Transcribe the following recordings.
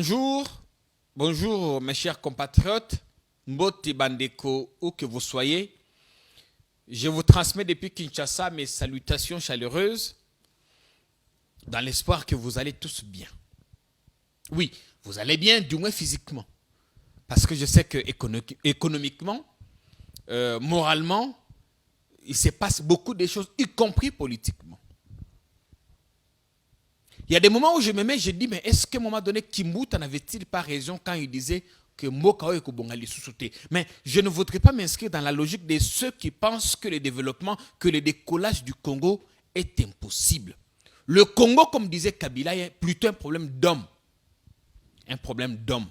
Bonjour, bonjour mes chers compatriotes, Mbote Bandeko, où que vous soyez. Je vous transmets depuis Kinshasa mes salutations chaleureuses dans l'espoir que vous allez tous bien. Oui, vous allez bien, du moins physiquement. Parce que je sais que économiquement, moralement, il se passe beaucoup de choses, y compris politiquement. Il y a des moments où je me mets, je dis, mais est-ce qu'à un moment donné, Kimbouta n'avait-il pas raison quand il disait que Mokao et Kubongali sous-sauté? Mais je ne voudrais pas m'inscrire dans la logique de ceux qui pensent que le développement, que le décollage du Congo est impossible. Le Congo, comme disait Kabila, est plutôt un problème d'homme. Un problème d'homme.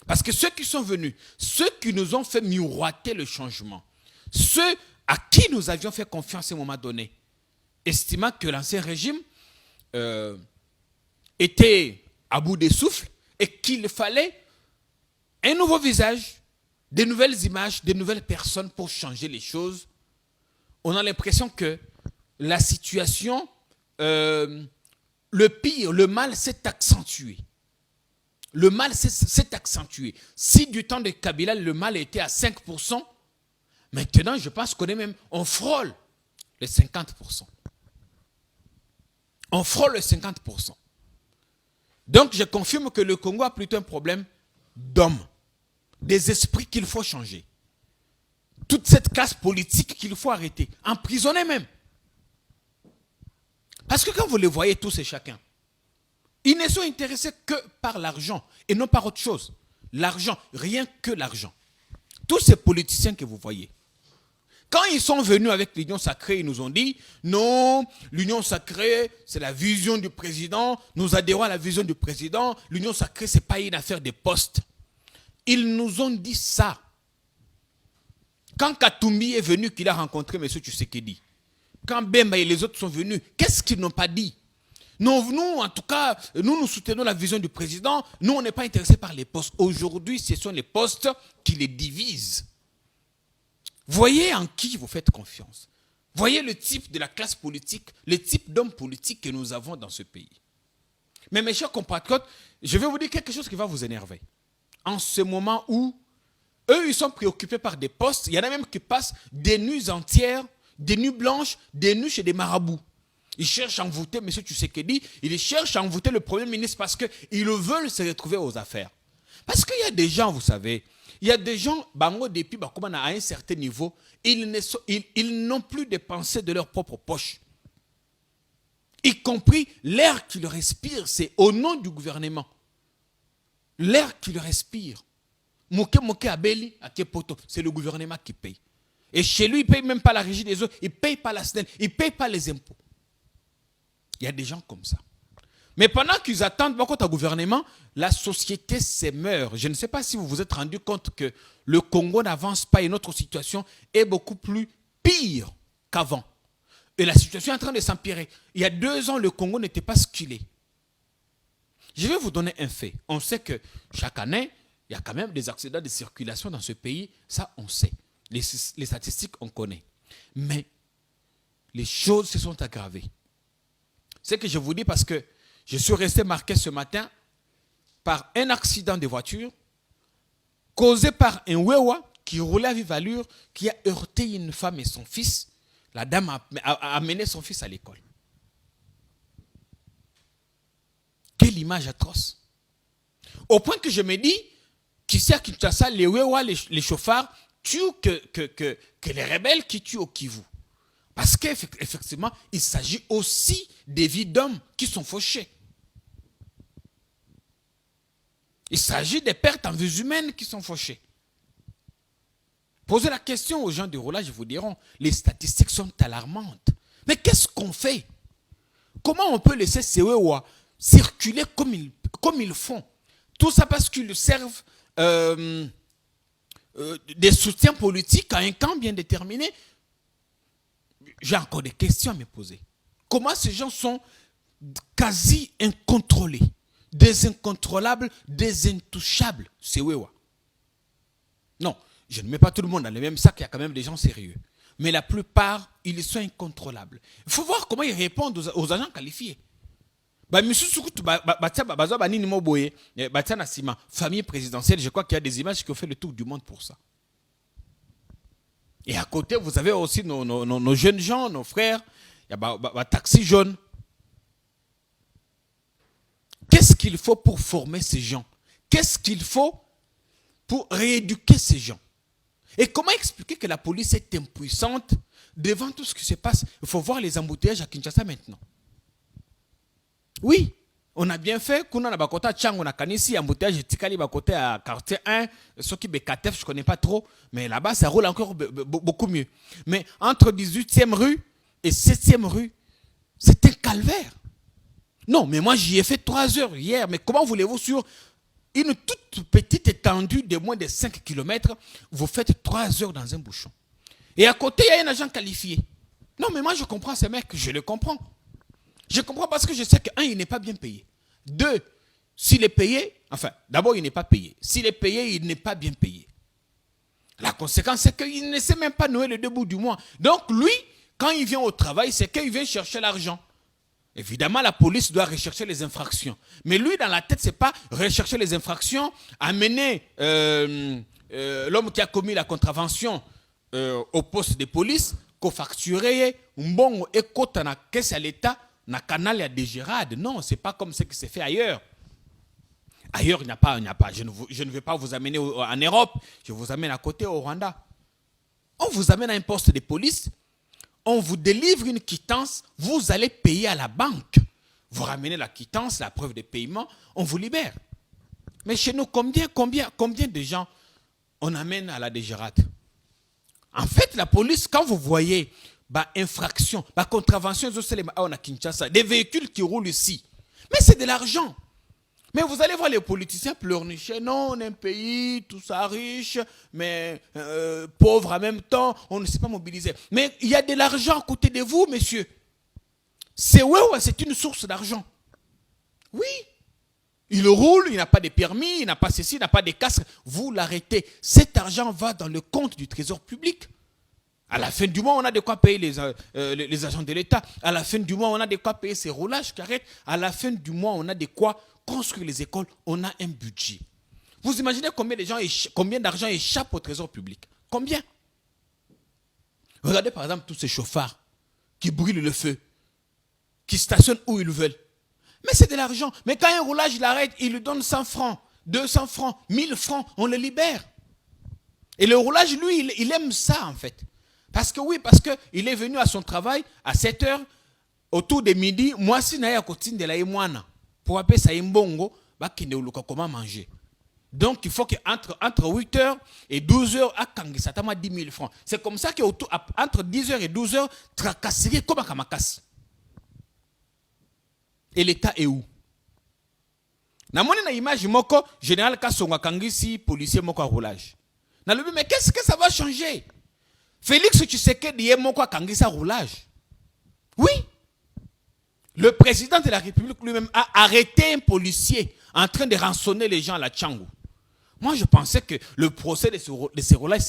Parce que ceux qui sont venus, ceux qui nous ont fait miroiter le changement, ceux à qui nous avions fait confiance à un moment donné, estimant que l'ancien régime était à bout de souffle et qu'il fallait un nouveau visage, de nouvelles images, de nouvelles personnes pour changer les choses, on a l'impression que la situation, le pire, le mal s'est accentué. Le mal s'est accentué. Si du temps de Kabila, le mal était à 5%, maintenant, je pense qu'on est même, on frôle les 50%. On frôle les 50%. Donc, je confirme que le Congo a plutôt un problème d'hommes, des esprits qu'il faut changer. Toute cette classe politique qu'il faut arrêter, emprisonner même. Parce que quand vous les voyez tous et chacun, ils ne sont intéressés que par l'argent et non par autre chose. L'argent, rien que l'argent. Tous ces politiciens que vous voyez, quand ils sont venus avec l'Union sacrée, ils nous ont dit, non, l'Union sacrée, c'est la vision du président, nous adhérons à la vision du président, l'Union sacrée, ce n'est pas une affaire de postes. Ils nous ont dit ça. Quand Katumbi est venu, qu'il a rencontré M. Tshisekedi, quand Bemba et les autres sont venus, qu'est-ce qu'ils n'ont pas dit? Non, nous, en tout cas, nous soutenons la vision du président, nous, on n'est pas intéressés par les postes. Aujourd'hui, ce sont les postes qui les divisent. Voyez en qui vous faites confiance. Voyez le type de la classe politique, le type d'homme politique que nous avons dans ce pays. Mais mes chers compatriotes, je vais vous dire quelque chose qui va vous énerver. En ce moment où eux, ils sont préoccupés par des postes, il y en a même qui passent des nuits entières, des nuits blanches, des nuits chez des marabouts. Ils cherchent à envoûter M. Tshisekedi, ils cherchent à envoûter le Premier ministre parce qu'ils veulent se retrouver aux affaires. Parce qu'il y a des gens, vous savez, il y a des gens, bango depuis, à un certain niveau, ils n'ont plus de pensée de leur propre poche. Y compris l'air qu'ils respirent, c'est au nom du gouvernement. L'air qu'ils respirent. Moke Abeli, à Kepoto, c'est le gouvernement qui paye. Et chez lui, il ne paye même pas la régie des eaux, il ne paye pas la SNEL, il ne paye pas les impôts. Il y a des gens comme ça. Mais pendant qu'ils attendent beaucoup de gouvernement, la société se meurt. Je ne sais pas si vous vous êtes rendu compte que le Congo n'avance pas et notre situation est beaucoup plus pire qu'avant. Et la situation est en train de s'empirer. Il y a 2 ans, le Congo n'était pas ce qu'il est. Je vais vous donner un fait. On sait que chaque année, il y a quand même des accidents de circulation dans ce pays. Ça, on sait. Les statistiques, on connaît. Mais les choses se sont aggravées. C'est que je vous dis parce que je suis resté marqué ce matin par un accident de voiture causé par un Wewa qui roulait à vive allure, qui a heurté une femme et son fils. La dame a amené son fils à l'école. Quelle image atroce. Au point que je me dis, qui sait à Kinshasa, les Wewa, les chauffards, tuent que les rebelles qui tuent au Kivu. Parce qu'effectivement, il s'agit aussi des vies d'hommes qui sont fauchés. Il s'agit des pertes en vies humaines qui sont fauchées. Posez la question aux gens du roulage, ils vous diront, les statistiques sont alarmantes. Mais qu'est-ce qu'on fait? Comment on peut laisser ces Wewa circuler comme ils font? Tout ça parce qu'ils servent des soutiens politiques à un camp bien déterminé. J'ai encore des questions à me poser. Comment ces gens sont quasi incontrôlés, des incontrôlables, des intouchables? C'est Wewa. Non, je ne mets pas tout le monde dans le même sac, il y a quand même des gens sérieux. Mais la plupart, ils sont incontrôlables. Il faut voir comment ils répondent aux agents qualifiés. Famille présidentielle, je crois qu'il y a des images qui ont fait le tour du monde pour ça. Et à côté, vous avez aussi nos jeunes gens, nos frères, il y a taxi jaune. Qu'est-ce qu'il faut pour former ces gens? Qu'est-ce qu'il faut pour rééduquer ces gens? Et comment expliquer que la police est impuissante devant tout ce qui se passe? Il faut voir les embouteillages à Kinshasa maintenant. Oui, on a bien fait. Kuna na bakota Tchango na Kanisi, embouteillage Tikali bakota à quartier 1, ceux qui Bekatef, je ne connais pas trop, mais là-bas ça roule encore beaucoup mieux. Mais entre 18e rue et 7e rue, c'est un calvaire. Non, mais moi j'y ai fait 3 heures hier, mais comment voulez-vous sur une toute petite étendue de moins de 5 km, vous faites 3 heures dans un bouchon. Et à côté, il y a un agent qualifié. Non, mais moi je comprends ces mecs, je le comprends. Je comprends parce que je sais que, un, il n'est pas bien payé. Deux, s'il est payé, enfin, d'abord, il n'est pas payé. S'il est payé, il n'est pas bien payé. La conséquence, c'est qu'il ne sait même pas nouer le 2 bouts du mois. Donc, lui, quand il vient au travail, c'est qu'il vient chercher l'argent. Évidemment, la police doit rechercher les infractions. Mais lui, dans la tête, ce n'est pas rechercher les infractions, amener l'homme qui a commis la contravention au poste de police, co-facturer, mbongo et kota na caisse à l'État, na canal à Dégérade. Non, ce n'est pas comme ce qui s'est fait ailleurs. Ailleurs, il n'y a pas. Je ne vais pas vous amener en Europe, je vous amène à côté au Rwanda. On vous amène à un poste de police, on vous délivre une quittance, vous allez payer à la banque. Vous ramenez la quittance, la preuve de paiement, on vous libère. Mais chez nous, combien de gens on amène à la Dégérade? En fait, la police, quand vous voyez infraction, contravention, des véhicules qui roulent ici, mais c'est de l'argent. Mais vous allez voir les politiciens pleurnicher. Non, on est un pays, tout ça riche, mais pauvre en même temps, on ne sait pas mobiliser. Mais il y a de l'argent à côté de vous, monsieur. C'est une source d'argent. Oui. Il roule, il n'a pas de permis, il n'a pas ceci, il n'a pas de casque. Vous l'arrêtez. Cet argent va dans le compte du trésor public. À la fin du mois, on a de quoi payer les agents de l'État. À la fin du mois, on a de quoi payer ces roulages qui arrêtent. À la fin du mois, on a de quoi construire les écoles. On a un budget. Vous imaginez combien d'argent échappe au trésor public? Combien? Regardez par exemple tous ces chauffards qui brûlent le feu, qui stationnent où ils veulent. Mais c'est de l'argent. Mais quand un roulage il arrête, il lui donne 100 francs, 200 francs, 1000 francs, on le libère. Et le roulage, lui, il aime ça en fait. Parce qu'il est venu à son travail à 7 heures, autour de midi, moi si naïa kotine de la emwana, pour appeler ça imbongo, comment manger. Donc il faut qu'entre 8 heures et 12 heures, à Kangi, ça t'a 10 000 francs. C'est comme ça qu'entre 10 heures et 12 heures, tracasserie comme à Kamakasi. Et l'État est où? Na moni na image moko, général Kassonga Kangisi, policier moko à roulage. Mais qu'est-ce que ça va changer? Félix Tshisekedi est moko à Kangisa roulage. Oui. Le président de la République lui-même a arrêté un policier en train de rançonner les gens à la Tchango. Moi, je pensais que le procès de ces roulages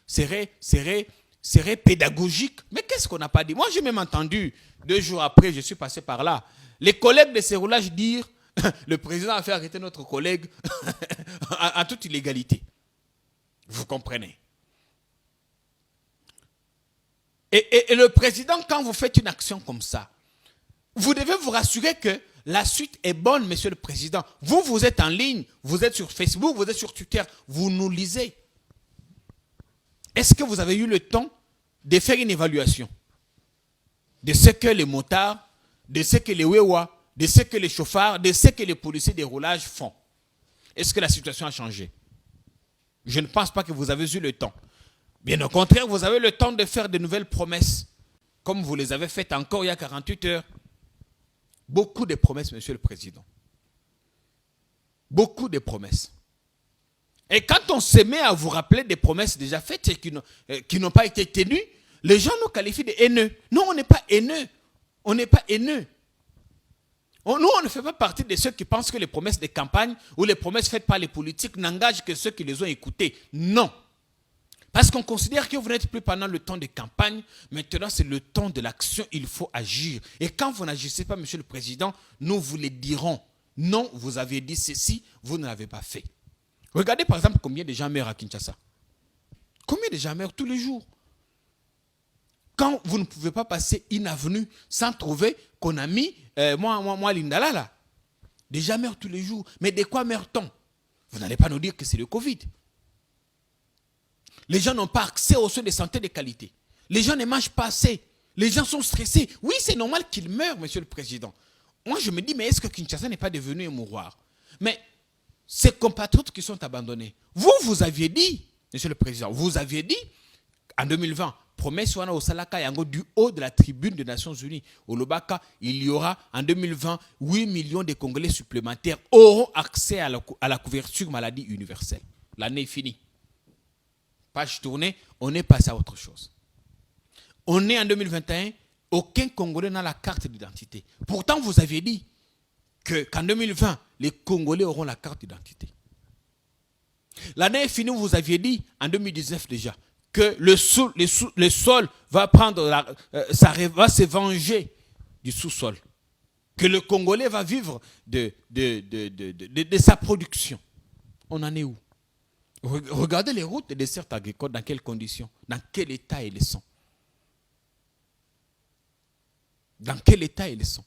serait pédagogique. Mais qu'est-ce qu'on n'a pas dit? Moi, j'ai même entendu, 2 jours après, je suis passé par là, les collègues de ces roulages dire le président a fait arrêter notre collègue en toute illégalité. Vous comprenez? Et le président, quand vous faites une action comme ça, vous devez vous rassurer que la suite est bonne, monsieur le président. Vous êtes en ligne, vous êtes sur Facebook, vous êtes sur Twitter, vous nous lisez. Est-ce que vous avez eu le temps de faire une évaluation de ce que les motards, de ce que les wewa, de ce que les chauffards, de ce que les policiers des roulages font? Est-ce que la situation a changé? Je ne pense pas que vous avez eu le temps. Bien au contraire, vous avez le temps de faire de nouvelles promesses, comme vous les avez faites encore il y a 48 heures. Beaucoup de promesses, monsieur le président. Beaucoup de promesses. Et quand on se met à vous rappeler des promesses déjà faites et qui n'ont pas été tenues, les gens nous qualifient de haineux. Non, on n'est pas haineux. On n'est pas haineux. Nous, on ne fait pas partie de ceux qui pensent que les promesses de campagne ou les promesses faites par les politiques n'engagent que ceux qui les ont écoutées. Non. Parce qu'on considère que vous n'êtes plus pendant le temps de campagne. Maintenant, c'est le temps de l'action. Il faut agir. Et quand vous n'agissez pas, Monsieur le Président, nous vous le dirons. Non, vous avez dit ceci, vous ne l'avez pas fait. Regardez par exemple combien de gens meurent à Kinshasa. Combien de gens meurent tous les jours. Quand vous ne pouvez pas passer une avenue sans trouver qu'on a mis, moi, Lindala, là. Des gens meurent tous les jours. Mais de quoi meurt-on? Vous n'allez pas nous dire que c'est le Covid. Les gens n'ont pas accès aux soins de santé de qualité. Les gens ne mangent pas assez. Les gens sont stressés. Oui, c'est normal qu'ils meurent, Monsieur le Président. Moi, je me dis, mais est-ce que Kinshasa n'est pas devenu un mouroir? Mais ces compatriotes qui sont abandonnés, vous aviez dit, Monsieur le Président, vous aviez dit, en 2020, promesse au Salaka Yango du haut de la tribune des Nations Unies, au Lobaka, il y aura en 2020 8 millions de Congolais supplémentaires auront accès à la couverture maladie universelle. L'année est finie. Page tournée, on est passé à autre chose. On est en 2021, aucun Congolais n'a la carte d'identité. Pourtant, vous aviez dit qu'en 2020, les Congolais auront la carte d'identité. L'année est finie, vous aviez dit, en 2019 déjà, que le sol va va se venger du sous-sol. Que le Congolais va vivre de sa production. On en est où? Regardez les routes et les desserts agricoles, dans quelles conditions, dans quel état elles sont. Dans quel état elles sont.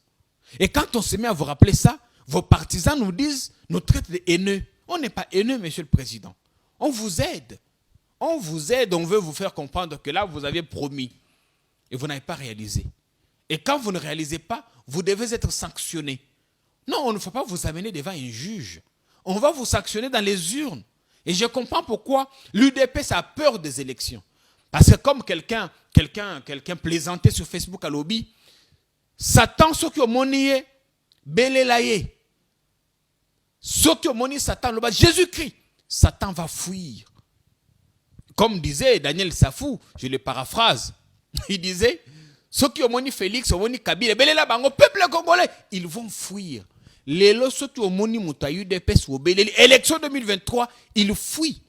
Et quand on se met à vous rappeler ça, vos partisans nous disent, nous traitent de haineux. On n'est pas haineux, Monsieur le Président. On vous aide. On vous aide, on veut vous faire comprendre que là, vous aviez promis et vous n'avez pas réalisé. Et quand vous ne réalisez pas, vous devez être sanctionné. Non, on ne faut pas vous amener devant un juge. On va vous sanctionner dans les urnes. Et je comprends pourquoi l'UDPS a peur des élections. Parce que comme quelqu'un plaisantait sur Facebook à lobby, Satan, ceux qui ont monié, Belelaye, ceux qui ont monié Satan, Jésus-Christ, Satan va fuir. Comme disait Daniel Safou, je le paraphrase, il disait, ceux qui ont moni Félix, ont moni Kabila, Belela Bango, peuple congolais, ils vont fuir. Les lots, ceux qui ont moni Moutayu, DPS ou Beleli, élection 2023, ils fuient.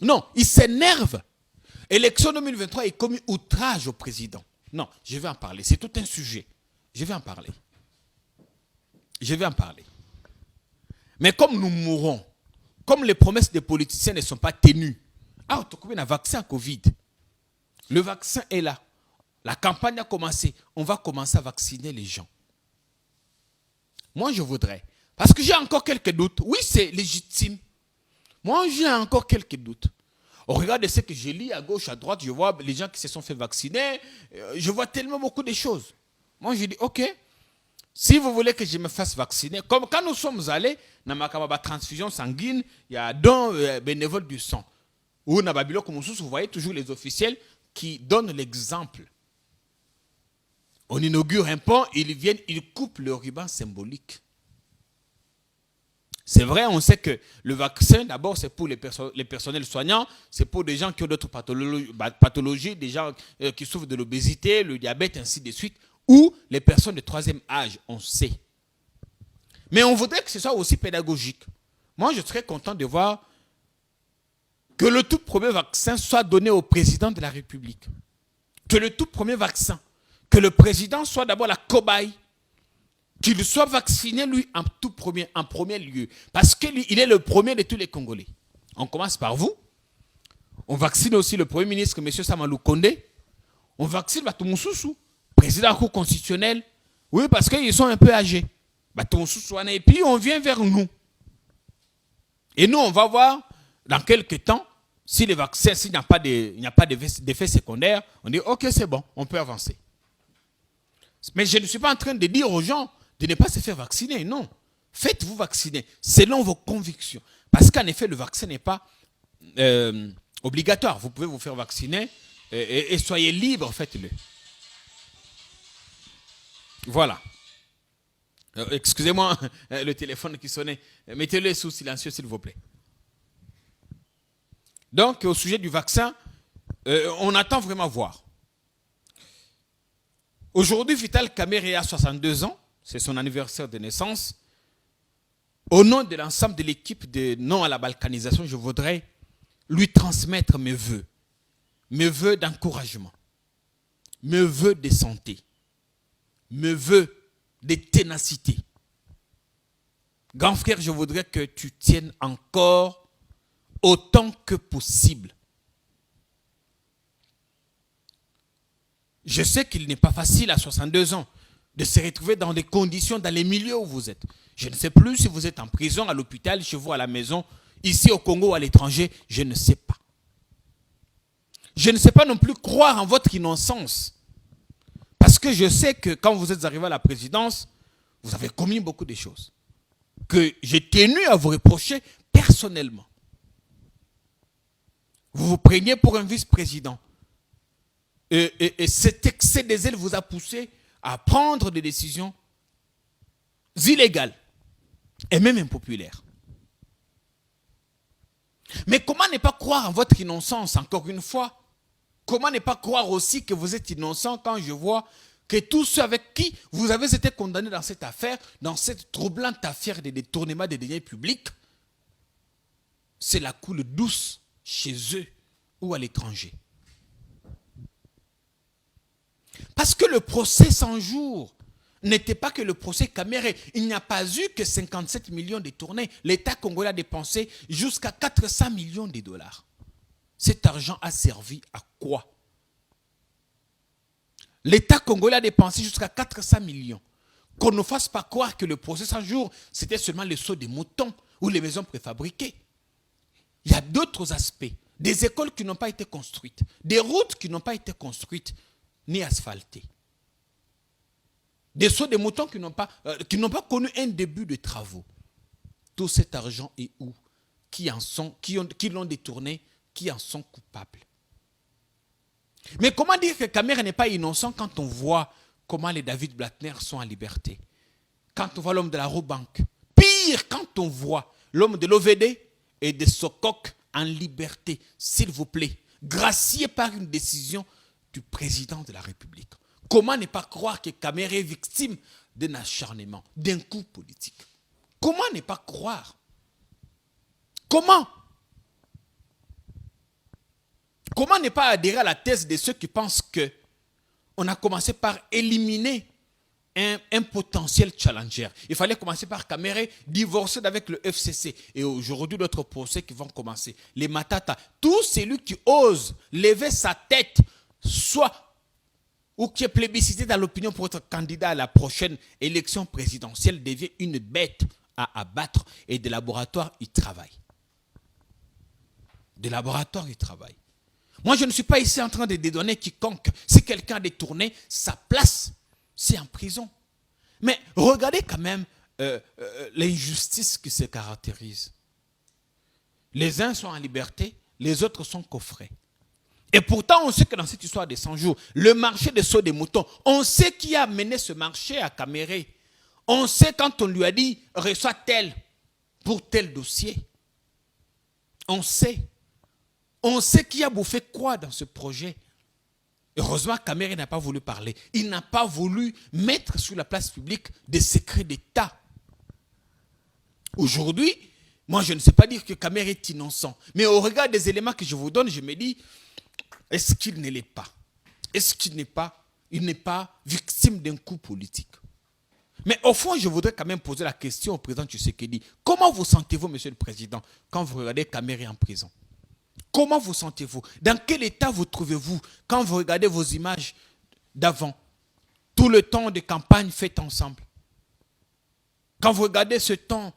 Non, ils s'énervent. Élection 2023 est commis outrage au président. Non, je vais en parler. C'est tout un sujet. Je vais en parler. Je vais en parler. Mais comme nous mourrons, comme les promesses des politiciens ne sont pas tenues, on a un vaccin Covid. Le vaccin est là. La campagne a commencé. On va commencer à vacciner les gens. Moi, je voudrais. Parce que j'ai encore quelques doutes. Oui, c'est légitime. Moi, j'ai encore quelques doutes. Au regard de ce que je lis à gauche, à droite, je vois les gens qui se sont fait vacciner. Je vois tellement beaucoup de choses. Moi, je dis, ok, si vous voulez que je me fasse vacciner, comme quand nous sommes allés dans ma transfusion sanguine, il y a deux bénévoles du sang. Ou dans Babylone, comme vous voyez toujours les officiels qui donnent l'exemple. On inaugure un pont, ils viennent, ils coupent le ruban symbolique. C'est vrai, on sait que le vaccin, d'abord, c'est pour les personnels soignants, c'est pour des gens qui ont d'autres pathologies, des gens qui souffrent de l'obésité, le diabète, ainsi de suite, ou les personnes de troisième âge, on sait. Mais on voudrait que ce soit aussi pédagogique. Moi, je serais content de voir que le tout premier vaccin soit donné au président de la République. Que le tout premier vaccin, que le président soit d'abord la cobaye, qu'il soit vacciné, lui, en premier lieu. Parce qu'il est le premier de tous les Congolais. On commence par vous. On vaccine aussi le Premier ministre, M. Samalou Kondé. On vaccine Batumoussoussou, président de la Cour constitutionnelle. Oui, parce qu'ils sont un peu âgés. Batumoussoussou, et puis on vient vers nous. Et nous, on va voir, dans quelques temps, si les vaccins, s'il n'y a pas d'effet secondaire, on dit, ok, c'est bon, on peut avancer. Mais je ne suis pas en train de dire aux gens de ne pas se faire vacciner, non. Faites-vous vacciner selon vos convictions. Parce qu'en effet, le vaccin n'est pas obligatoire. Vous pouvez vous faire vacciner et soyez libre, faites-le. Voilà. Excusez-moi, le téléphone qui sonnait. Mettez-le sous silencieux, s'il vous plaît. Donc, au sujet du vaccin, on attend vraiment voir. Aujourd'hui, Vital Kamerhe a 62 ans. C'est son anniversaire de naissance. Au nom de l'ensemble de l'équipe de Non à la balkanisation, je voudrais lui transmettre mes vœux d'encouragement, mes vœux de santé, mes vœux de ténacité. Grand frère, je voudrais que tu tiennes encore autant que possible. Je sais qu'il n'est pas facile à 62 ans de se retrouver dans des conditions, dans les milieux où vous êtes. Je ne sais plus si vous êtes en prison, à l'hôpital, chez vous, à la maison, ici au Congo ou à l'étranger, je ne sais pas. Je ne sais pas non plus croire en votre innocence. Parce que je sais que quand vous êtes arrivé à la présidence, vous avez commis beaucoup de choses que j'ai tenu à vous reprocher personnellement. Vous vous preniez pour un vice-président. Et cet excès des ailes vous a poussé à prendre des décisions illégales et même impopulaires. Mais comment ne pas croire en votre innocence, encore une fois? Comment ne pas croire aussi que vous êtes innocent quand je vois que tous ceux avec qui vous avez été condamnés dans cette affaire, dans cette troublante affaire de détournement des deniers publics, c'est la coule douce chez eux ou à l'étranger. Parce que le procès 100 jours n'était pas que le procès Kamere. Il n'y a pas eu que 57 millions détournés. L'État congolais a dépensé jusqu'à 400 millions de dollars. Cet argent a servi à quoi? L'État congolais a dépensé jusqu'à 400 millions. Qu'on ne fasse pas croire que le procès 100 jours, c'était seulement le saut des moutons ou les maisons préfabriquées. Il y a d'autres aspects. Des écoles qui n'ont pas été construites. Des routes qui n'ont pas été construites ni asphaltées. Des sauts des moutons qui n'ont pas connu un début de travaux. Tout cet argent est où? Qui l'ont détourné? Qui en sont coupables? Mais comment dire que Kamere n'est pas innocent quand on voit comment les David Blattner sont en liberté? Quand on voit l'homme de la Roubank. Pire, quand on voit l'homme de l'OVD et de Sokok en liberté, s'il vous plaît, gracié par une décision du président de la République. Comment ne pas croire que Kamere est victime d'un acharnement, d'un coup politique? Comment ne pas croire? Comment ne pas adhérer à la thèse de ceux qui pensent qu'on a commencé par éliminer un potentiel challenger? Il fallait commencer par Kamere, divorcer avec le FCC. Et aujourd'hui, d'autres procès qui vont commencer. Les Matata, tout celui qui ose lever sa tête, soit ou qui est plébiscité dans l'opinion pour être candidat à la prochaine élection présidentielle, devient une bête à abattre. Et des laboratoires, ils travaillent. Des laboratoires, ils travaillent. Moi, je ne suis pas ici en train de dédonner quiconque. Si quelqu'un a détourné, sa place, c'est en prison. Mais regardez quand même l'injustice qui se caractérise. Les uns sont en liberté, les autres sont coffrés. Et pourtant, on sait que dans cette histoire des 100 jours, le marché des sauts des moutons, on sait qui a mené ce marché à Kamere. On sait quand on lui a dit, reçois tel pour tel dossier. On sait. On sait qui a bouffé quoi dans ce projet. Heureusement, Kamere n'a pas voulu parler. Il n'a pas voulu mettre sur la place publique des secrets d'État. Aujourd'hui, moi, je ne sais pas dire que Kamere est innocent. Mais au regard des éléments que je vous donne, je me dis, est-ce qu'il ne l'est pas? Est-ce qu'il n'est pas, victime d'un coup politique? Mais au fond, je voudrais quand même poser la question au président Tshisekedi. Comment vous sentez-vous, monsieur le président, quand vous regardez Kamere en prison? Comment vous sentez-vous? Dans quel état vous trouvez-vous quand vous regardez vos images d'avant? Tout le temps de campagne fait ensemble. Quand vous regardez ce temps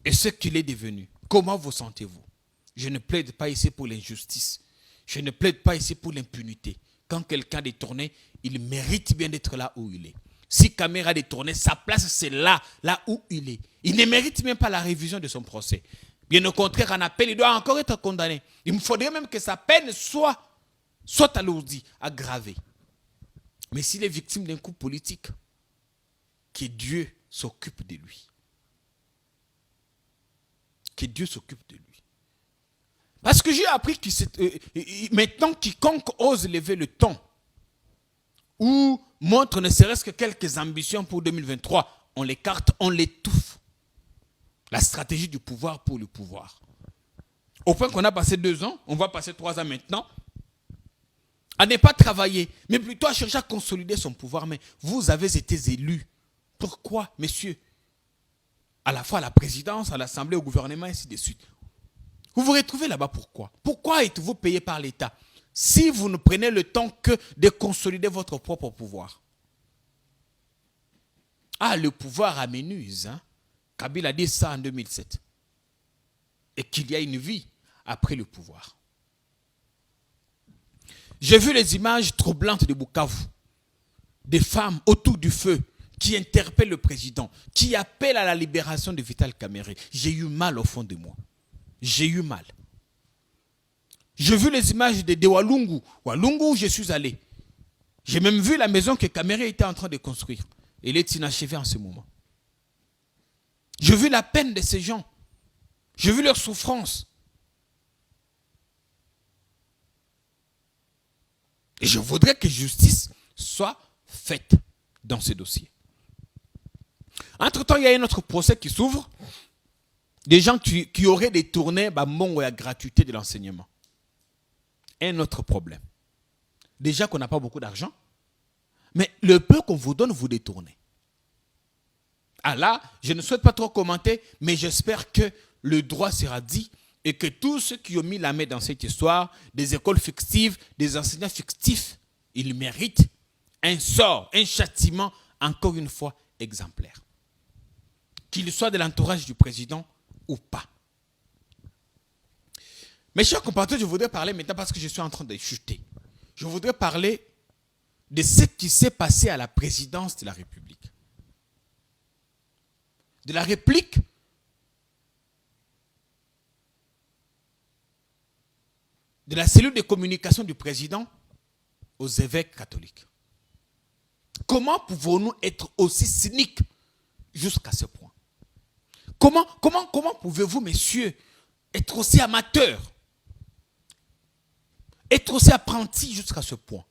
et ce qu'il est devenu, comment vous sentez-vous? Je ne plaide pas ici pour l'injustice. Je ne plaide pas ici pour l'impunité. Quand quelqu'un a détourné, il mérite bien d'être là où il est. Si Kamere a détourné, sa place c'est là où il est. Il ne mérite même pas la révision de son procès. Bien au contraire, en appel, il doit encore être condamné. Il me faudrait même que sa peine soit alourdie, aggravée. Mais s'il est victime d'un coup politique, que Dieu s'occupe de lui. Que Dieu s'occupe de lui. Parce que j'ai appris que maintenant, quiconque ose lever le ton ou montre ne serait-ce que quelques ambitions pour 2023, on l'écarte, on l'étouffe. La stratégie du pouvoir pour le pouvoir. Au point qu'on a passé 2 ans, on va passer 3 ans maintenant, à ne pas travailler, mais plutôt à chercher à consolider son pouvoir. Mais vous avez été élus. Pourquoi, messieurs? À la fois à la présidence, à l'Assemblée, au gouvernement, ainsi de suite. Vous vous retrouvez là-bas pourquoi? Pourquoi êtes-vous payé par l'État si vous ne prenez le temps que de consolider votre propre pouvoir? Ah, le pouvoir amenuise. Hein? Kabila a dit ça en 2007. Et qu'il y a une vie après le pouvoir. J'ai vu les images troublantes de Bukavu. Des femmes autour du feu qui interpellent le président, qui appellent à la libération de Vital Kamerhe. J'ai eu mal au fond de moi. J'ai eu mal. J'ai vu les images de Walungu. Walungu où je suis allé. J'ai même vu la maison que Kamerhe était en train de construire. Elle est inachevée en ce moment. J'ai vu la peine de ces gens. J'ai vu leur souffrance. Et je voudrais que justice soit faite dans ce dossier. Entre-temps, il y a un autre procès qui s'ouvre. Des gens qui auraient détourné la gratuité de l'enseignement. Un autre problème. Déjà qu'on n'a pas beaucoup d'argent, mais le peu qu'on vous donne, vous détournez. Ah là, je ne souhaite pas trop commenter, mais j'espère que le droit sera dit et que tous ceux qui ont mis la main dans cette histoire, des écoles fictives, des enseignants fictifs, ils méritent un sort, un châtiment, encore une fois, exemplaire. Qu'il soit de l'entourage du président ou pas. Mes chers compatriotes, je voudrais parler maintenant parce que je suis en train de chuter. Je voudrais parler de ce qui s'est passé à la présidence de la République. De la réplique de la cellule de communication du président aux évêques catholiques. Comment pouvons-nous être aussi cyniques jusqu'à ce point? Comment pouvez-vous, messieurs, être aussi amateurs, être aussi apprentis jusqu'à ce point?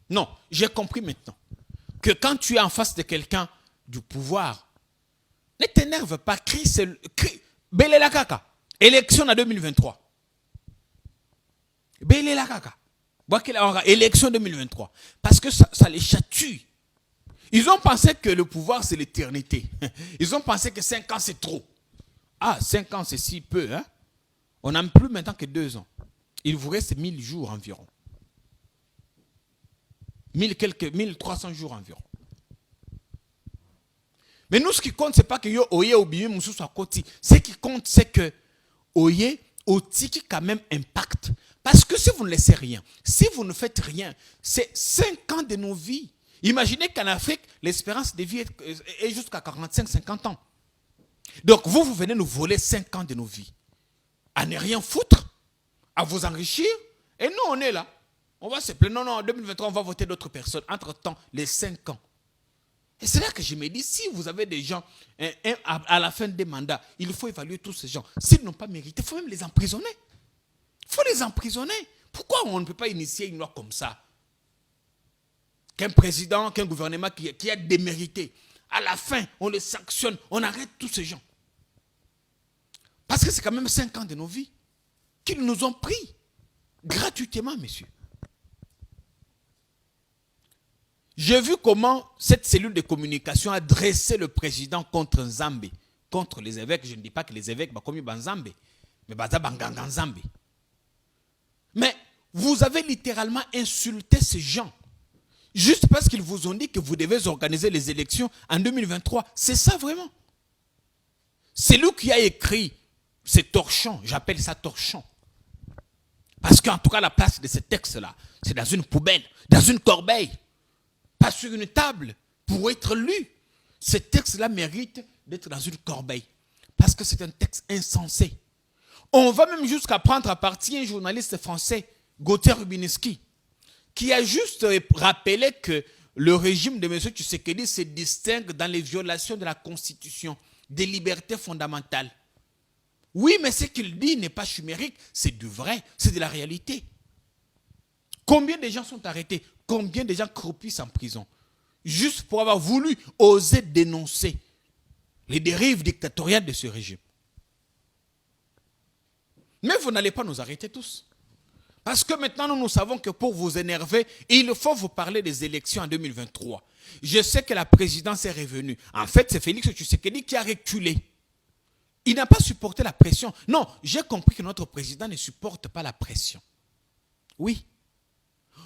Non, j'ai compris maintenant que quand tu es en face de quelqu'un du pouvoir, ne t'énerve pas, crie, Belé la caca, élection en 2023. Belé la caca. Élection 2023. Parce que ça les chatouille. Ils ont pensé que le pouvoir, c'est l'éternité. Ils ont pensé que 5 ans, c'est trop. Ah, 5 ans, c'est si peu. Hein? On n'a plus maintenant que 2 ans. Il vous reste 1000 jours environ. 1300 jours environ. Mais nous, ce qui compte, ce n'est pas que yo oye oublié moussou soit côté. Ce qui compte, c'est que oye oti qui quand même impact. Parce que si vous ne laissez rien, si vous ne faites rien, c'est 5 ans de nos vies. Imaginez qu'en Afrique, l'espérance de vie est jusqu'à 45-50 ans. Donc vous venez nous voler 5 ans de nos vies. À ne rien foutre, à vous enrichir, et nous on est là. On va se plaindre, non, en 2023 on va voter d'autres personnes. Entre-temps, les 5 ans. Et c'est là que je me dis, si vous avez des gens, à la fin des mandats, il faut évaluer tous ces gens. S'ils n'ont pas mérité, il faut même les emprisonner. Il faut les emprisonner. Pourquoi on ne peut pas initier une loi comme ça? Qu'un président, qu'un gouvernement qui a démérité, à la fin, on les sanctionne, on arrête tous ces gens. Parce que c'est quand même 5 ans de nos vies qu'ils nous ont pris gratuitement, messieurs. J'ai vu comment cette cellule de communication a dressé le président contre Nzambe, contre les évêques. Je ne dis pas que les évêques sont comme Nzambe, mais Bazabanganga Nzambe. Mais vous avez littéralement insulté ces gens. Juste parce qu'ils vous ont dit que vous devez organiser les élections en 2023. C'est ça vraiment. C'est lui qui a écrit ces torchons. J'appelle ça torchon. Parce qu'en tout cas, la place de ce texte-là, c'est dans une poubelle, dans une corbeille. Pas sur une table pour être lu. Ce texte-là mérite d'être dans une corbeille. Parce que c'est un texte insensé. On va même jusqu'à prendre à partie un journaliste français, Gauthier Rubinski, qui a juste rappelé que le régime de M. Tshisekedi se distingue dans les violations de la Constitution, des libertés fondamentales. Oui, mais ce qu'il dit n'est pas chimérique, c'est du vrai, c'est de la réalité. Combien de gens sont arrêtés? Combien de gens croupissent en prison? Juste pour avoir voulu oser dénoncer les dérives dictatoriales de ce régime. Mais vous n'allez pas nous arrêter tous. Parce que maintenant, nous savons que pour vous énerver, il faut vous parler des élections en 2023. Je sais que la présidence est revenue. En fait, c'est Félix Tshisekedi qui a reculé. Il n'a pas supporté la pression. Non, j'ai compris que notre président ne supporte pas la pression. Oui.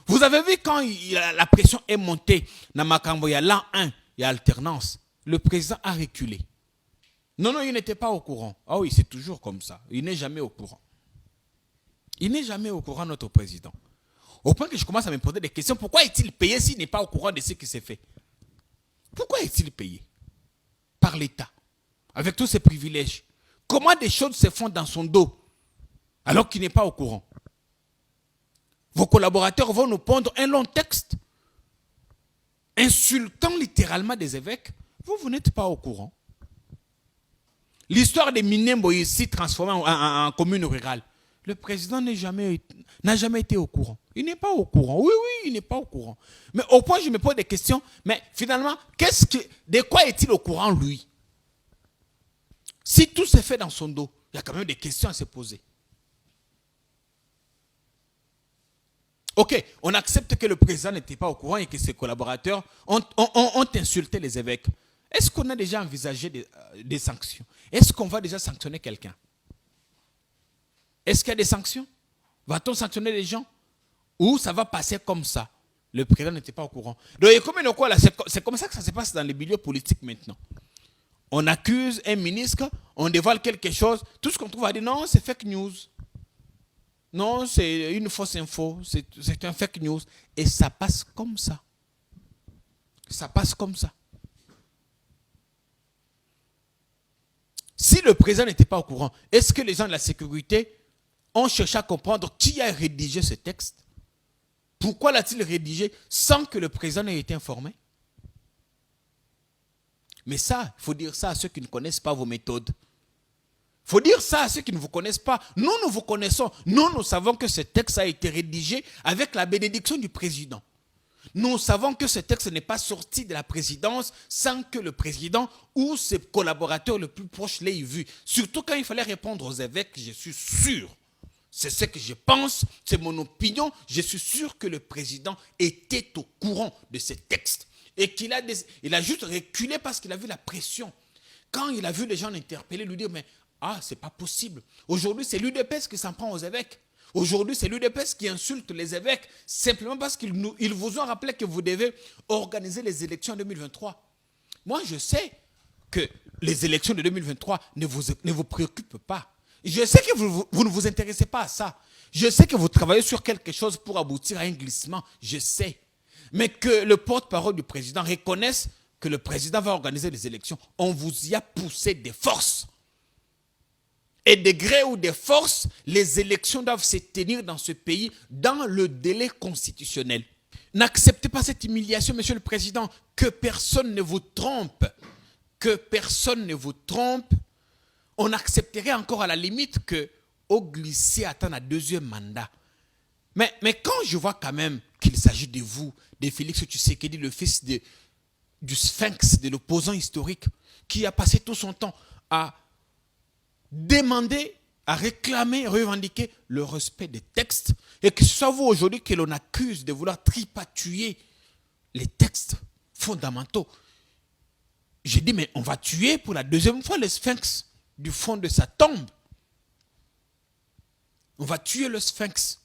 Vous avez vu quand la pression est montée dans Makambo, il y a l'an 1, il y a alternance. Le président a reculé. Non, il n'était pas au courant. Ah oui, c'est toujours comme ça. Il n'est jamais au courant. Il n'est jamais au courant, notre président. Au point que je commence à me poser des questions. Pourquoi est-il payé s'il n'est pas au courant de ce qui s'est fait? Pourquoi est-il payé? Par l'État, avec tous ses privilèges. Comment des choses se font dans son dos, alors qu'il n'est pas au courant? Vos collaborateurs vont nous pondre un long texte, insultant littéralement des évêques. Vous n'êtes pas au courant. L'histoire des Minembo ici transformée en commune rurale. Le président n'a jamais été au courant. Il n'est pas au courant. Oui, il n'est pas au courant. Mais au point, je me pose des questions. Mais finalement, de quoi est-il au courant, lui? Si tout s'est fait dans son dos, il y a quand même des questions à se poser. Ok, on accepte que le président n'était pas au courant et que ses collaborateurs ont insulté les évêques. Est-ce qu'on a déjà envisagé des sanctions? Est-ce qu'on va déjà sanctionner quelqu'un? Est-ce qu'il y a des sanctions? Va-t-on sanctionner les gens? Ou ça va passer comme ça? Le président n'était pas au courant. Donc, c'est comme ça que ça se passe dans les milieux politiques maintenant. On accuse un ministre, on dévoile quelque chose, tout ce qu'on trouve à dire, non, c'est fake news. Non, c'est une fausse info, c'est un fake news. Et ça passe comme ça. Ça passe comme ça. Si le président n'était pas au courant, est-ce que les gens de la sécurité ont cherché à comprendre qui a rédigé ce texte? Pourquoi l'a-t-il rédigé sans que le président n'ait été informé? Mais ça, il faut dire ça à ceux qui ne connaissent pas vos méthodes. Il faut dire ça à ceux qui ne vous connaissent pas. Nous vous connaissons. Nous savons que ce texte a été rédigé avec la bénédiction du président. Nous savons que ce texte n'est pas sorti de la présidence sans que le président ou ses collaborateurs les plus proches l'aient vu. Surtout quand il fallait répondre aux évêques, je suis sûr. C'est ce que je pense, c'est mon opinion. Je suis sûr que le président était au courant de ce texte. Et qu'il a juste reculé parce qu'il a vu la pression. Quand il a vu les gens interpeller, lui dire, mais c'est pas possible. Aujourd'hui, c'est l'UDPS qui s'en prend aux évêques. Aujourd'hui, c'est l'UDPS qui insulte les évêques simplement parce qu'ils vous ont rappelé que vous devez organiser les élections en 2023. Moi, je sais que les élections de 2023 ne vous préoccupent pas. Je sais que vous ne vous intéressez pas à ça. Je sais que vous travaillez sur quelque chose pour aboutir à un glissement. Je sais. Mais que le porte-parole du président reconnaisse que le président va organiser les élections. On vous y a poussé des forces. Et de gré ou de force, les élections doivent se tenir dans ce pays dans le délai constitutionnel. N'acceptez pas cette humiliation, monsieur le président, que personne ne vous trompe. Que personne ne vous trompe. On accepterait encore à la limite que Oglissier attende un deuxième mandat. Mais quand je vois quand même qu'il s'agit de vous, de Félix Tshisekedi, le fils du sphinx, de l'opposant historique, qui a passé tout son temps à demander, à réclamer, revendiquer le respect des textes, et que ce soit vous aujourd'hui que l'on accuse de vouloir tripatouiller les textes fondamentaux. J'ai dit, mais on va tuer pour la deuxième fois le sphinx du fond de sa tombe. On va tuer le sphinx.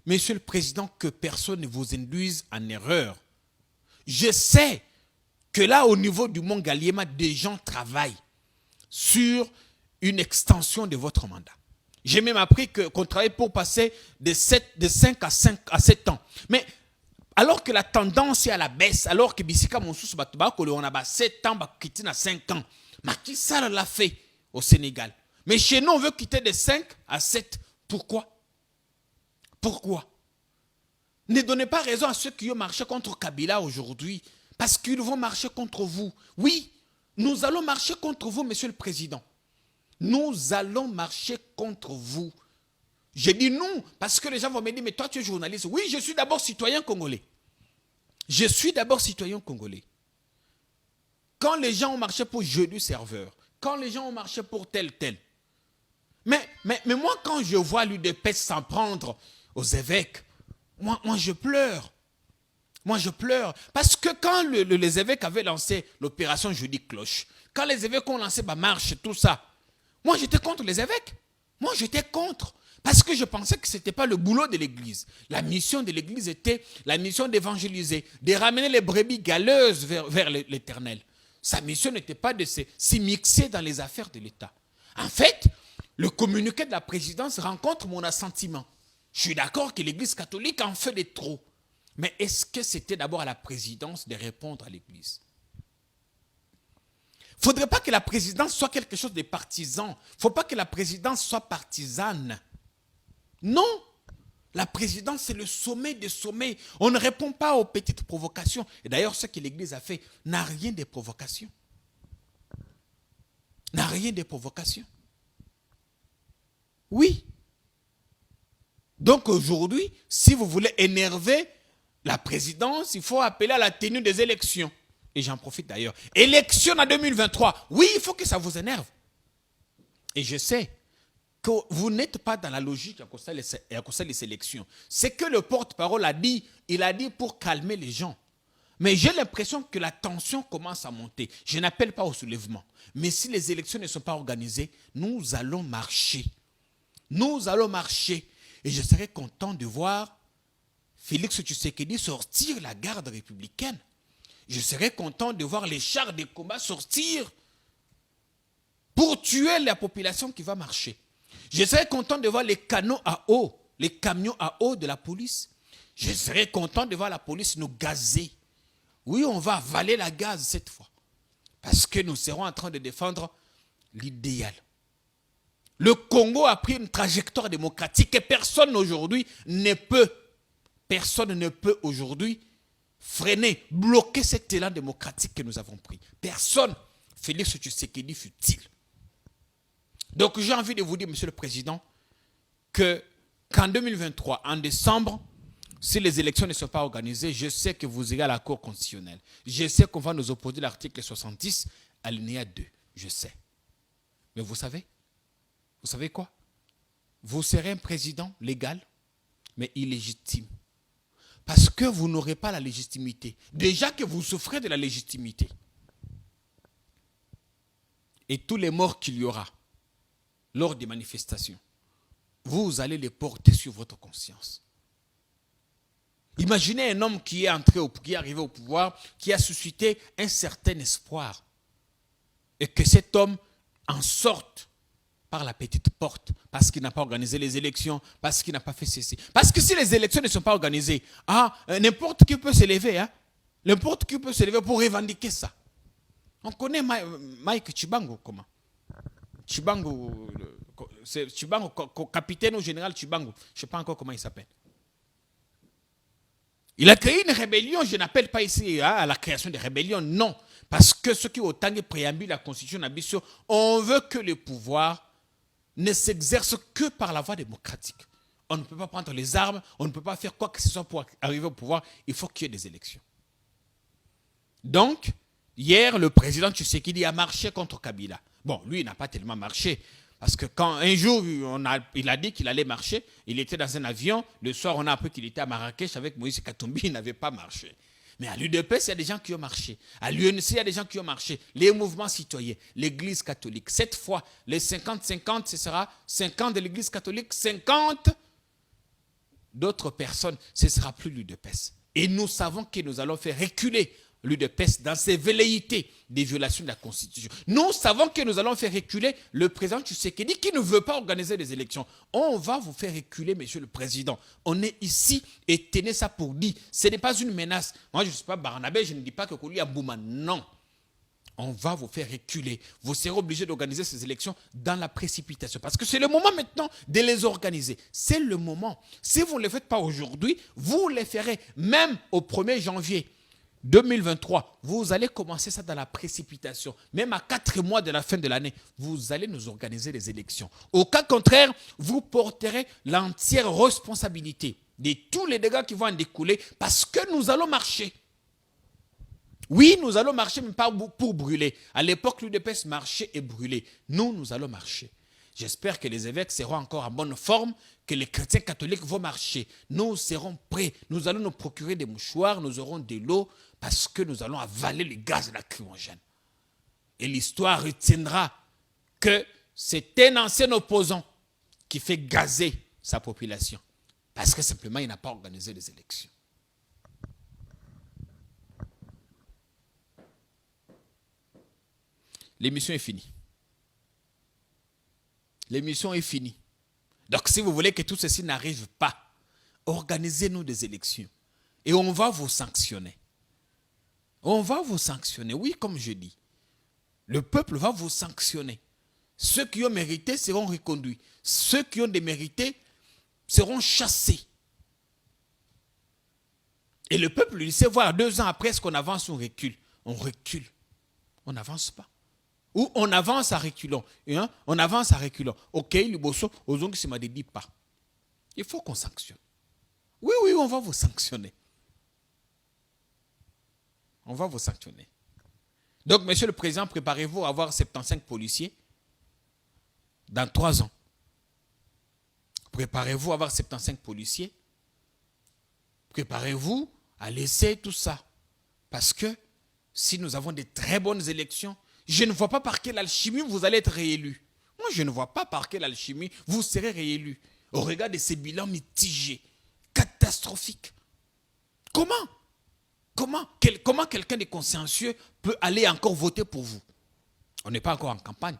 Monsieur le Président, que personne ne vous induise en erreur. Je sais que là, au niveau du Mont Galiema, des gens travaillent sur une extension de votre mandat. J'ai même appris qu'on travaille pour passer de 5 à 7 ans. Mais alors que la tendance est à la baisse, alors que Bissika Monsous Batubako, on a 7 ans, quitter à 5 ans. Macky Sall l'a fait au Sénégal. Mais chez nous, on veut quitter de 5 à 7. Pourquoi? Pourquoi? Ne donnez pas raison à ceux qui ont marché contre Kabila aujourd'hui, parce qu'ils vont marcher contre vous. Oui, nous allons marcher contre vous, monsieur le président. Nous allons marcher contre vous. Je dis nous, parce que les gens vont me dire, mais toi tu es journaliste. Oui, je suis d'abord citoyen congolais. Je suis d'abord citoyen congolais. Quand les gens ont marché pour jeu du serveur, quand les gens ont marché pour tel, Mais moi, quand je vois l'UDPS s'en prendre aux évêques, moi je pleure. Moi, je pleure. Parce que quand les évêques avaient lancé l'opération Jeudi Cloche, quand les évêques ont lancé ma marche, tout ça, moi, j'étais contre les évêques. Moi, j'étais contre. Parce que je pensais que ce n'était pas le boulot de l'Église. La mission de l'Église était la mission d'évangéliser, de ramener les brebis galeuses vers l'Éternel. Sa mission n'était pas de s'immiscer dans les affaires de l'État. En fait, le communiqué de la présidence rencontre mon assentiment. Je suis d'accord que l'Église catholique en fait des trop. Mais est-ce que c'était d'abord à la présidence de répondre à l'Église? Il ne faudrait pas que la présidence soit quelque chose de partisan. Il ne faut pas que la présidence soit partisane. Non. La présidence, c'est le sommet des sommets. On ne répond pas aux petites provocations. Et d'ailleurs, ce que l'Église a fait n'a rien de provocation. N'a rien de provocation. Oui. Donc aujourd'hui, si vous voulez énerver la présidence, il faut appeler à la tenue des élections. Et j'en profite d'ailleurs. Élection en 2023. Oui, il faut que ça vous énerve. Et je sais que vous n'êtes pas dans la logique à cause des élections. C'est que le porte-parole a dit, il a dit pour calmer les gens. Mais j'ai l'impression que la tension commence à monter. Je n'appelle pas au soulèvement. Mais si les élections ne sont pas organisées, nous allons marcher. Nous allons marcher. Et je serais content de voir Félix Tshisekedi sortir la garde républicaine. Je serais content de voir les chars de combat sortir pour tuer la population qui va marcher. Je serais content de voir les camions à eau de la police. Je serais content de voir la police nous gazer. Oui, on va avaler la gaz cette fois. Parce que nous serons en train de défendre l'idéal. Le Congo a pris une trajectoire démocratique et personne ne peut aujourd'hui freiner, bloquer cet élan démocratique que nous avons pris. Personne. Félix Tshisekedi fut-il. Donc j'ai envie de vous dire, Monsieur le Président, qu'en 2023, en décembre, si les élections ne sont pas organisées, je sais que vous irez à la Cour constitutionnelle. Je sais qu'on va nous opposer l'article 70, alinéa 2. Je sais. Mais vous savez quoi? Vous serez un président légal, mais illégitime. Parce que vous n'aurez pas la légitimité. Déjà que vous souffrez de la légitimité. Et tous les morts qu'il y aura lors des manifestations, vous allez les porter sur votre conscience. Imaginez un homme qui est arrivé au pouvoir, qui a suscité un certain espoir. Et que cet homme en sorte par la petite porte, parce qu'il n'a pas organisé les élections, parce qu'il n'a pas fait ceci. Parce que si les élections ne sont pas organisées, n'importe qui peut se lever, n'importe qui peut se lever pour revendiquer ça. On connaît Mike Chibango, comment? Chibango, c'est Chibango, capitaine au général Chibango, je ne sais pas encore comment il s'appelle. Il a créé une rébellion, je n'appelle pas ici à la création de rébellion, non. Parce que ce qui est autant de préambule de la Constitution d'ambition, on veut que le pouvoir ne s'exerce que par la voie démocratique. On ne peut pas prendre les armes, on ne peut pas faire quoi que ce soit pour arriver au pouvoir, il faut qu'il y ait des élections. Donc, hier, le président Tshisekedi a marché contre Kabila. Bon, lui, il n'a pas tellement marché, parce que quand un jour, il a dit qu'il allait marcher, il était dans un avion, le soir, on a appris qu'il était à Marrakech avec Moïse Katumbi, il n'avait pas marché. Mais à l'UDPS, il y a des gens qui ont marché. À l'UNC, il y a des gens qui ont marché. Les mouvements citoyens, l'Église catholique. Cette fois, les 50-50, ce sera 50 de l'Église catholique, 50 d'autres personnes. Ce ne sera plus l'UDPS. Et nous savons que nous allons faire reculer l'UDPS dans ses velléités des violations de la Constitution. Nous savons que nous allons faire reculer le président Tshisekedi qui ne veut pas organiser des élections. On va vous faire reculer, monsieur le président. On est ici et tenez ça pour dit. Ce n'est pas une menace. Moi, je ne suis pas Barnabé, je ne dis pas que Koulibaly a Bouma. Non. On va vous faire reculer. Vous serez obligés d'organiser ces élections dans la précipitation. Parce que c'est le moment maintenant de les organiser. C'est le moment. Si vous ne les faites pas aujourd'hui, vous les ferez même au 1er janvier. 2023, vous allez commencer ça dans la précipitation. Même à 4 mois de la fin de l'année, vous allez nous organiser les élections. Au cas contraire, vous porterez l'entière responsabilité de tous les dégâts qui vont en découler parce que nous allons marcher. Oui, nous allons marcher, mais pas pour brûler. À l'époque, l'UDPS marchait et brûlait. Nous allons marcher. J'espère que les évêques seront encore en bonne forme, que les chrétiens catholiques vont marcher. Nous serons prêts. Nous allons nous procurer des mouchoirs, nous aurons de l'eau, parce que nous allons avaler le gaz lacrymogène. Et l'histoire retiendra que c'est un ancien opposant qui fait gazer sa population. Parce que simplement, il n'a pas organisé les élections. L'émission est finie. L'émission est finie. Donc, si vous voulez que tout ceci n'arrive pas, organisez-nous des élections. Et on va vous sanctionner. On va vous sanctionner. Oui, comme je dis. Le peuple va vous sanctionner. Ceux qui ont mérité seront reconduits. Ceux qui ont démérité seront chassés. Et le peuple, il sait voir 2 ans après, est-ce qu'on avance ou on recule? On recule. On n'avance pas. Ou on avance à reculons. Hein? On avance à reculons. Ok, le bosso, aux ongles, ça m'a dit pas. Il faut qu'on sanctionne. Oui, oui, on va vous sanctionner. On va vous sanctionner. Donc, monsieur le président, préparez-vous à avoir 75 policiers dans 3 ans. Préparez-vous à avoir 75 policiers. Préparez-vous à laisser tout ça. Parce que si nous avons de très bonnes élections, je ne vois pas par quelle alchimie vous allez être réélu. Moi, je ne vois pas par quelle alchimie vous serez réélu. Au regard de ces bilans mitigés, catastrophiques. Comment quelqu'un de consciencieux peut aller encore voter pour vous? On n'est pas encore en campagne.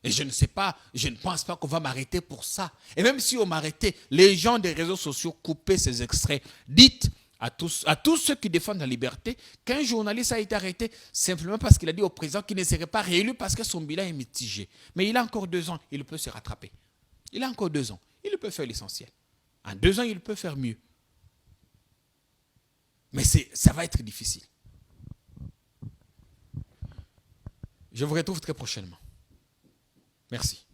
Et je ne sais pas, je ne pense pas qu'on va m'arrêter pour ça. Et même si on m'arrêtait, les gens des réseaux sociaux, coupez ces extraits. Dites à tous ceux qui défendent la liberté qu'un journaliste a été arrêté simplement parce qu'il a dit au président qu'il ne serait pas réélu parce que son bilan est mitigé. Mais il a encore 2 ans, il peut se rattraper. Il a encore 2 ans, il peut faire l'essentiel. En 2 ans, il peut faire mieux. Mais ça va être difficile. Je vous retrouve très prochainement. Merci.